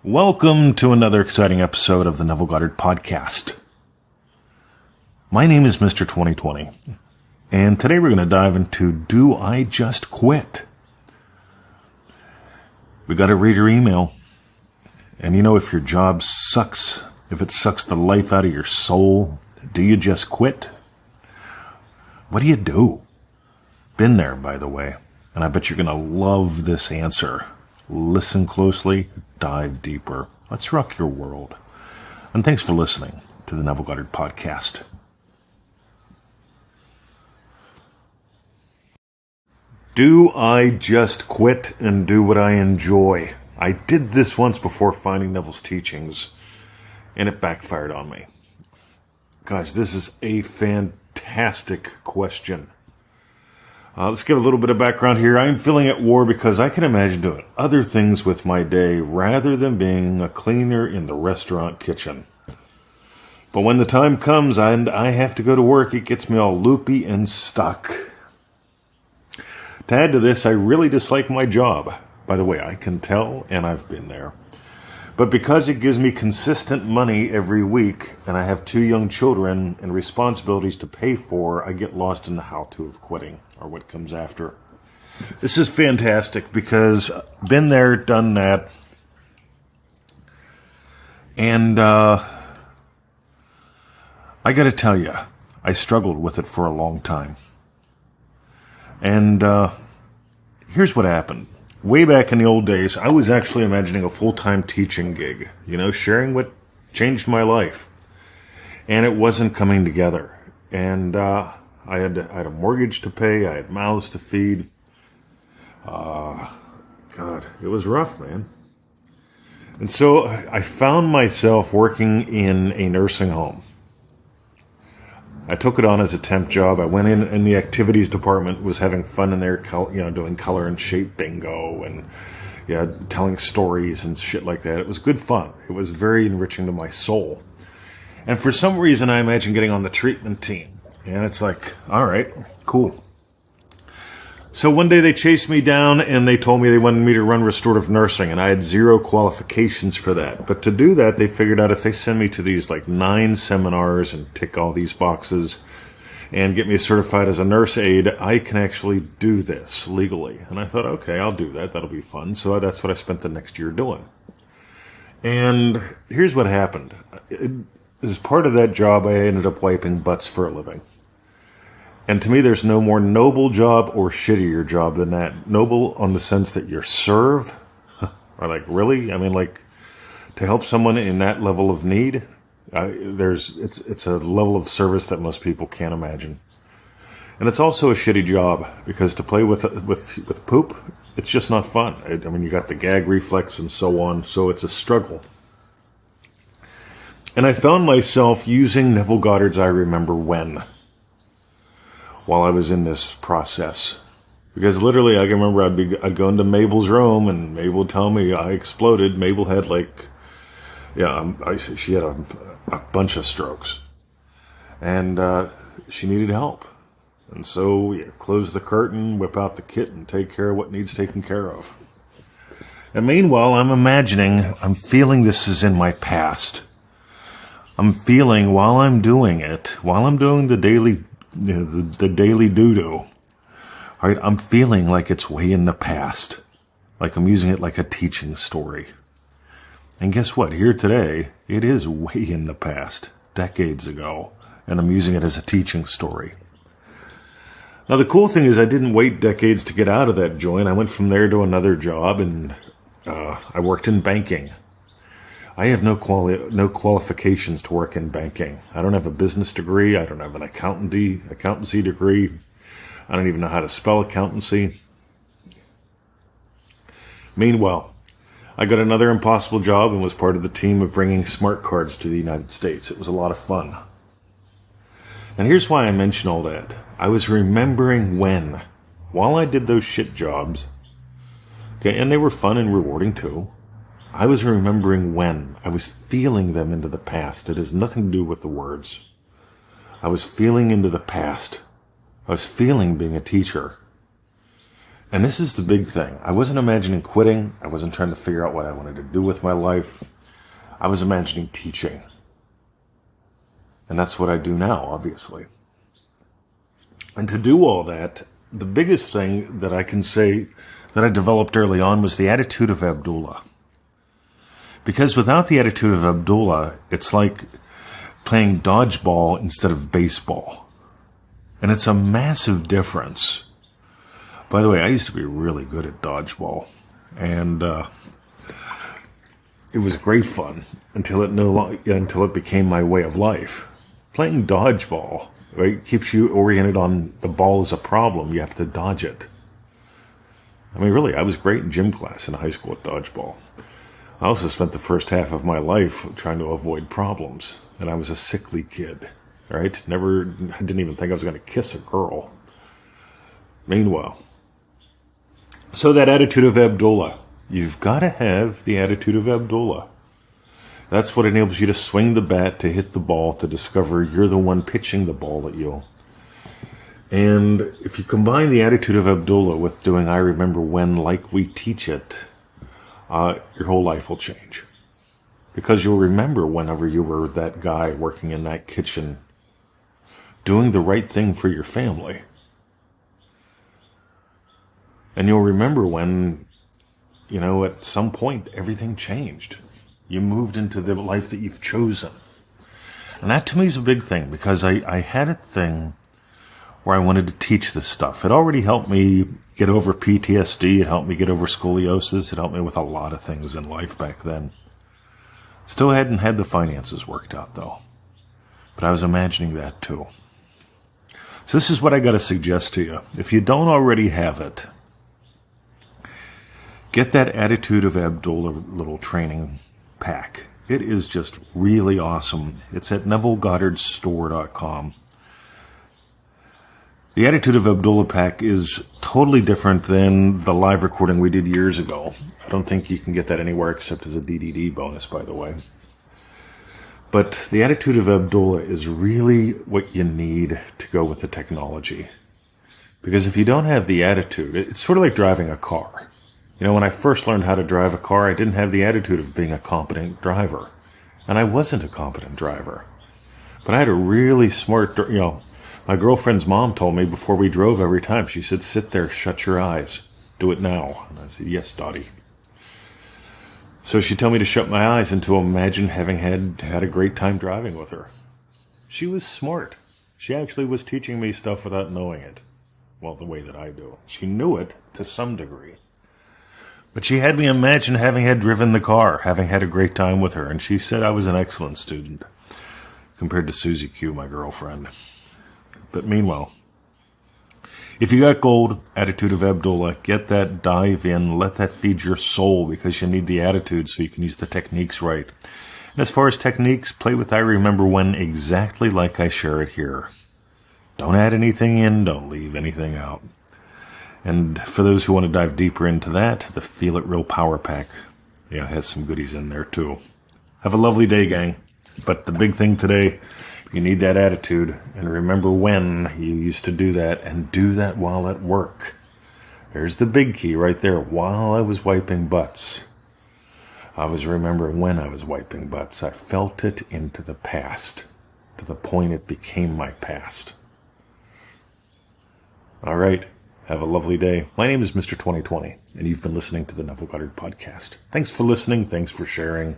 Welcome to another exciting episode of the Neville Goddard podcast. My name is Mr. 2020, and today we're going to dive into Do I Just Quit? We got to read your email, and if your job sucks, if it sucks the life out of your soul, do you just quit? What do you do? Been there, by the way, and I bet you're going to love this answer. Listen closely, dive deeper. Let's rock your world. And thanks for listening to the Neville Goddard podcast. Do I just quit and do what I enjoy? I did this once before finding Neville's teachings, and it backfired on me. Gosh, this is a fantastic question. Let's give a little bit of background here. I'm feeling at war because I can imagine doing other things with my day rather than being a cleaner in the restaurant kitchen. But when the time comes and I have to go to work, it gets me all loopy and stuck. To add to this, I really dislike my job. By the way, I can tell, and I've been there. But because it gives me consistent money every week, and I have 2 young children and responsibilities to pay for, I get lost in the how-to of quitting, or what comes after. This is fantastic because been there, done that. And I got to tell you, I struggled with it for a long time. And here's what happened. Way back in the old days, I was actually imagining a full-time teaching gig, sharing what changed my life. And it wasn't coming together. And I had a mortgage to pay, I had mouths to feed. God, it was rough, man. And so I found myself working in a nursing home. I took it on as a temp job. I went in the activities department, was having fun in there, doing color and shape bingo and telling stories and shit like that. It was good fun. It was very enriching to my soul. And for some reason, I imagine getting on the treatment team. And it's like, all right, cool. So one day they chased me down and they told me they wanted me to run restorative nursing, and I had 0 qualifications for that. But to do that, they figured out if they send me to these 9 seminars and tick all these boxes and get me certified as a nurse aide, I can actually do this legally. And I thought, okay, I'll do that. That'll be fun. So that's what I spent the next year doing. And here's what happened. As part of that job, I ended up wiping butts for a living. And to me, there's no more noble job or shittier job than that. Noble on the sense that you're serve. Or really? I mean, to help someone in that level of need, it's a level of service that most people can't imagine. And it's also a shitty job because to play with poop, it's just not fun. I mean, you got the gag reflex and so on, so it's a struggle. And I found myself using Neville Goddard's I Remember When while I was in this process. Because literally, I can remember I'd go into Mabel's room, and Mabel would tell me I exploded. Mabel had she had a bunch of strokes. And she needed help. And so we close the curtain, whip out the kit, and take care of what needs taken care of. And meanwhile, I'm feeling this is in my past. I'm feeling while I'm doing the daily doo-doo, all right, I'm feeling like it's way in the past, like I'm using it like a teaching story. And guess what? Here today, it is way in the past, decades ago, and I'm using it as a teaching story. Now, the cool thing is I didn't wait decades to get out of that joint. I went from there to another job, and I worked in banking. I have no qualifications to work in banking. I don't have a business degree. I don't have an accountancy degree. I don't even know how to spell accountancy. Meanwhile, I got another impossible job and was part of the team of bringing smart cards to the United States. It was a lot of fun. And here's why I mention all that. I was remembering while I did those shit jobs, okay, and they were fun and rewarding too, I was remembering when. I was feeling them into the past. It has nothing to do with the words. I was feeling into the past. I was feeling being a teacher. And this is the big thing. I wasn't imagining quitting. I wasn't trying to figure out what I wanted to do with my life. I was imagining teaching. And that's what I do now, obviously. And to do all that, the biggest thing that I can say that I developed early on was the Attitude of Abdullah. Because without the Attitude of Abdullah, it's like playing dodgeball instead of baseball. And it's a massive difference. By the way, I used to be really good at dodgeball. And it was great fun until it became my way of life. Playing dodgeball, right, keeps you oriented on the ball is a problem. You have to dodge it. I mean, really, I was great in gym class in high school at dodgeball. I also spent the first half of my life trying to avoid problems. And I was a sickly kid, right? I didn't even think I was going to kiss a girl. Meanwhile, so that Attitude of Abdullah, you've got to have the Attitude of Abdullah. That's what enables you to swing the bat, to hit the ball, to discover you're the one pitching the ball at you. And if you combine the Attitude of Abdullah with doing I Remember When like we teach it, your whole life will change. Because you'll remember whenever you were that guy working in that kitchen, doing the right thing for your family. And you'll remember when, at some point everything changed. You moved into the life that you've chosen. And that to me is a big thing, because I had a thing where I wanted to teach this stuff. It already helped me get over PTSD. It helped me get over scoliosis. It helped me with a lot of things in life back then. Still hadn't had the finances worked out, though. But I was imagining that, too. So this is what I got to suggest to you. If you don't already have it, get that Attitude of Abdullah little training pack. It is just really awesome. It's at NevilleGoddardStore.com. The Attitude of Abdullah pack is totally different than the live recording we did years ago. I don't think you can get that anywhere except as a DDD bonus, by the way. But the Attitude of Abdullah is really what you need to go with the technology. Because if you don't have the attitude, it's sort of like driving a car. When I first learned how to drive a car, I didn't have the attitude of being a competent driver. And I wasn't a competent driver. But I had a really smart, my girlfriend's mom told me before we drove every time, she said, sit there, shut your eyes, do it now. And I said, yes, Dottie. So she'd tell me to shut my eyes and to imagine having had a great time driving with her. She was smart. She actually was teaching me stuff without knowing it. Well, the way that I do. She knew it to some degree. But she had me imagine having had driven the car, having had a great time with her, and she said I was an excellent student, compared to Susie Q, my girlfriend. But meanwhile, if you got gold, Attitude of Abdullah, get that, dive in, let that feed your soul, because you need the attitude so you can use the techniques right. And as far as techniques, play with I Remember When exactly like I share it here. Don't add anything in, don't leave anything out. And for those who want to dive deeper into that, the Feel It Real Power Pack, has some goodies in there too. Have a lovely day, gang. But the big thing today, you need that attitude. And remember when you used to do that, and do that while at work. There's the big key right there. While I was wiping butts, I was remembering when I was wiping butts. I felt it into the past, to the point it became my past. All right. Have a lovely day. My name is Mr. 2020, and you've been listening to the Neville Goddard Podcast. Thanks for listening. Thanks for sharing.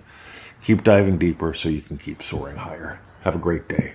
Keep diving deeper so you can keep soaring higher. Have a great day.